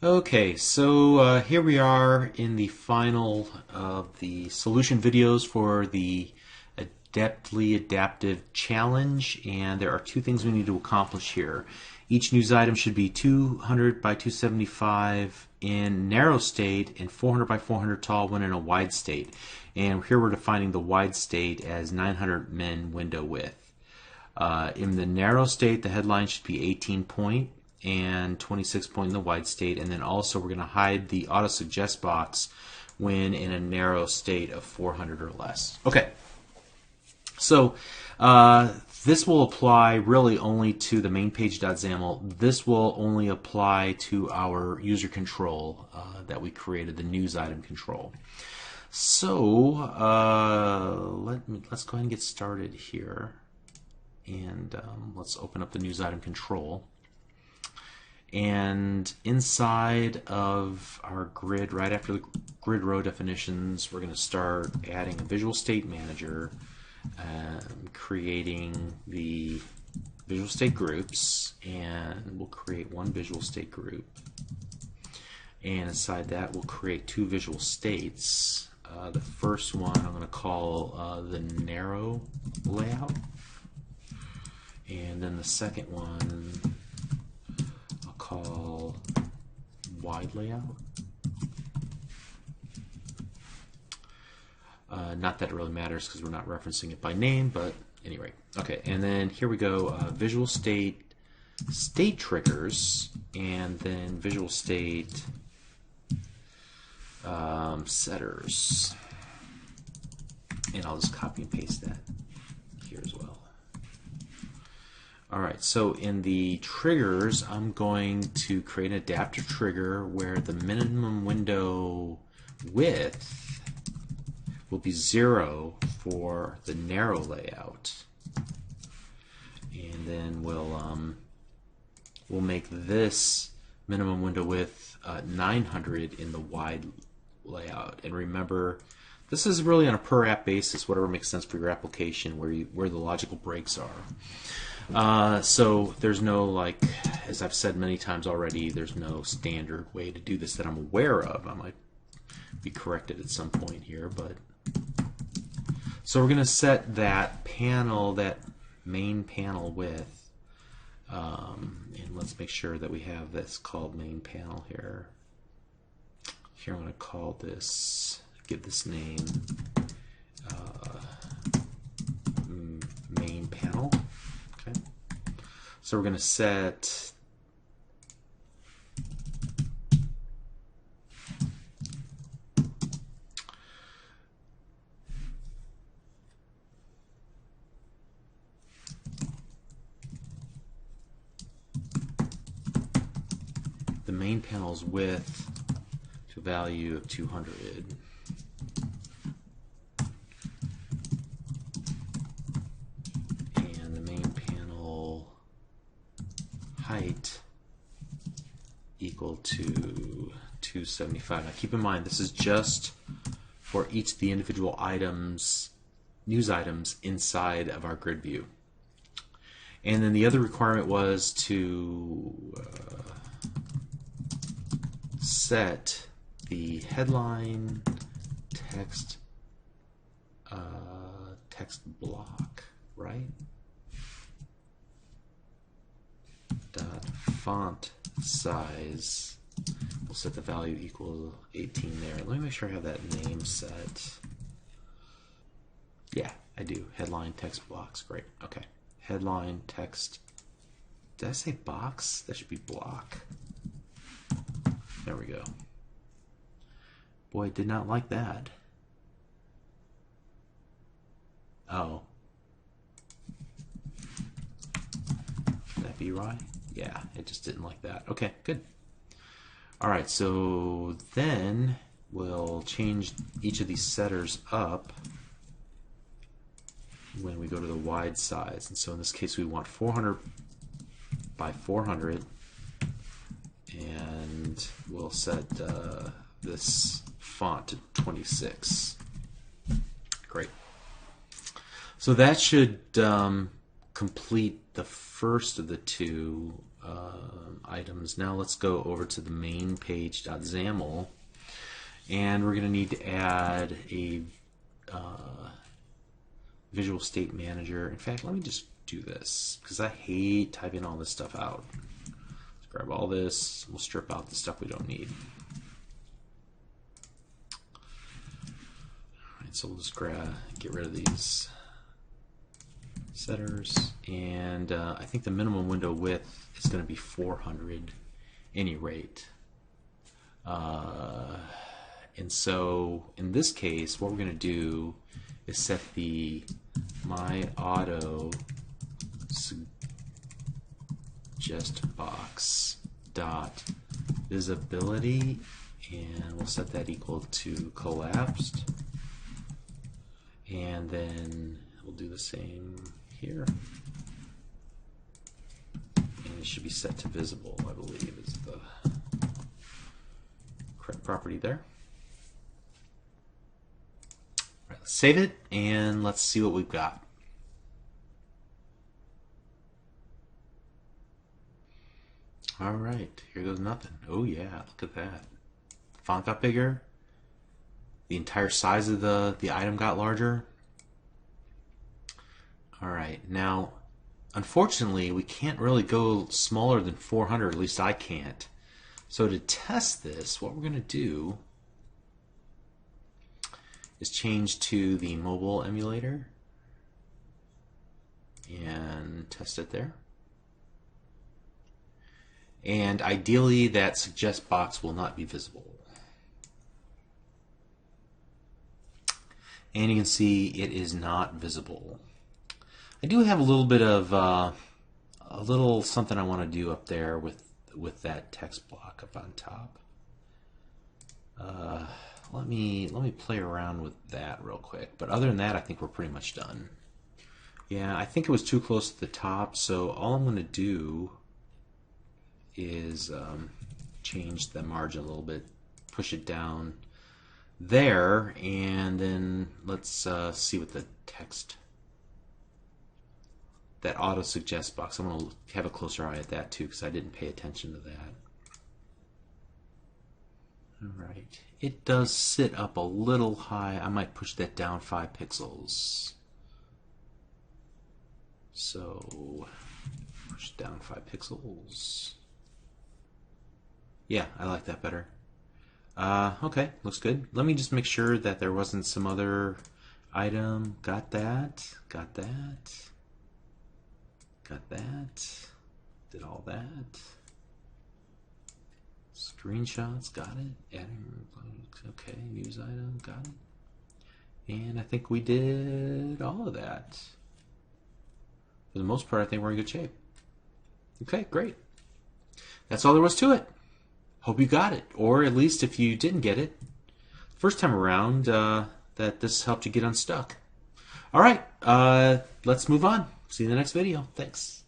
Okay, so here we are in the final of the solution videos for the Adeptly Adaptive Challenge, and there are two things we need to accomplish here. Each news item should be 200 by 275 in narrow state and 400 by 400 tall when in a wide state. And here we're defining the wide state as 900 min window width. In the narrow state, the headline should be 18 point and 26 point in the wide state, and then also we're going to hide the auto suggest box when in a narrow state of 400 or less. Okay, so this will apply really only to the main page.xaml. This will only apply to our user control that we created, the news item control. So let's go ahead and get started here, and let's open up the news item control. And inside of our grid, right after the grid row definitions, we're going to start adding a visual state manager, creating the visual state groups, and we'll create one visual state group. And inside that, we'll create two visual states. The first one I'm going to call the narrow layout, and then the second one call wide layout. Not that it really matters because we're not referencing it by name, but anyway. Okay, and then here we go, visual state triggers, and then visual state setters. And I'll just copy and paste that here as well. Alright, so in the triggers, I'm going to create an adaptive trigger where the minimum window width will be 0 for the narrow layout. And then we'll make this minimum window width 900 in the wide layout. And remember, this is really on a per app basis, whatever makes sense for your application, where the logical breaks are. So there's no, like, as I've said many times already, there's no standard way to do this that I'm aware of. I might be corrected at some point here, but so we're going to set that panel, that main panel width, and let's make sure that we have this called main panel here. Here I'm going to call this, give this name main panel. Okay. So we're going to set the main panel's width to a value of 200. Height equal to 275. Now keep in mind, this is just for each of the individual items, news items inside of our grid view. And then the other requirement was to set the headline text block, right? Dot font size, we'll set the value equal 18 there. Let me make sure I have that name set. Yeah, I do. Headline text blocks. Great. Okay. Headline text. Did I say box? That should be block. There we go. Boy, I did not like that. Oh. Can that be right? Yeah, it just didn't like that. Okay, good. All right, so then we'll change each of these setters up when we go to the wide size. And so in this case, we want 400 by 400, and we'll set this font to 26. Great. So that should complete the first of the two items. Now let's go over to the main page.xaml, and we're going to need to add a Visual State Manager. In fact, let me just do this because I hate typing all this stuff out. Let's grab all this. We'll strip out the stuff we don't need. All right, so we'll just get rid of these setters, and I think the minimum window width is going to be 400 any rate. And so in this case, what we're going to do is set the my auto suggest box dot visibility, and we'll set that equal to collapsed, and then we'll do the same here, and it should be set to visible, I believe is the correct property there. All right, let's save it and let's see what we've got. All right, here goes nothing. Oh yeah, look at that. The font got bigger. The entire size of the item got larger. All right, now unfortunately we can't really go smaller than 400, at least I can't. So to test this, what we're going to do is change to the mobile emulator and test it there. And ideally that suggest box will not be visible. And you can see it is not visible. I do have a little bit of a little something I want to do up there with that text block up on top. Let me play around with that real quick. But other than that, I think we're pretty much done. Yeah, I think it was too close to the top, so all I'm going to do is change the margin a little bit, push it down there, and then let's see what the text, that auto suggest box, I'm going to have a closer eye at that too because I didn't pay attention to that. Alright, it does sit up a little high. I might push that down 5 pixels. So push it down 5 pixels. Yeah, I like that better. Okay, looks good. Let me just make sure that there wasn't some other item. Got that, got that, got that, did all that. Screenshots, got it. Adding, okay, news item, got it. And I think we did all of that. For the most part, I think we're in good shape. Okay, great. That's all there was to it. Hope you got it, or at least if you didn't get it first time around, that this helped you get unstuck. All right, let's move on. See you in the next video. Thanks.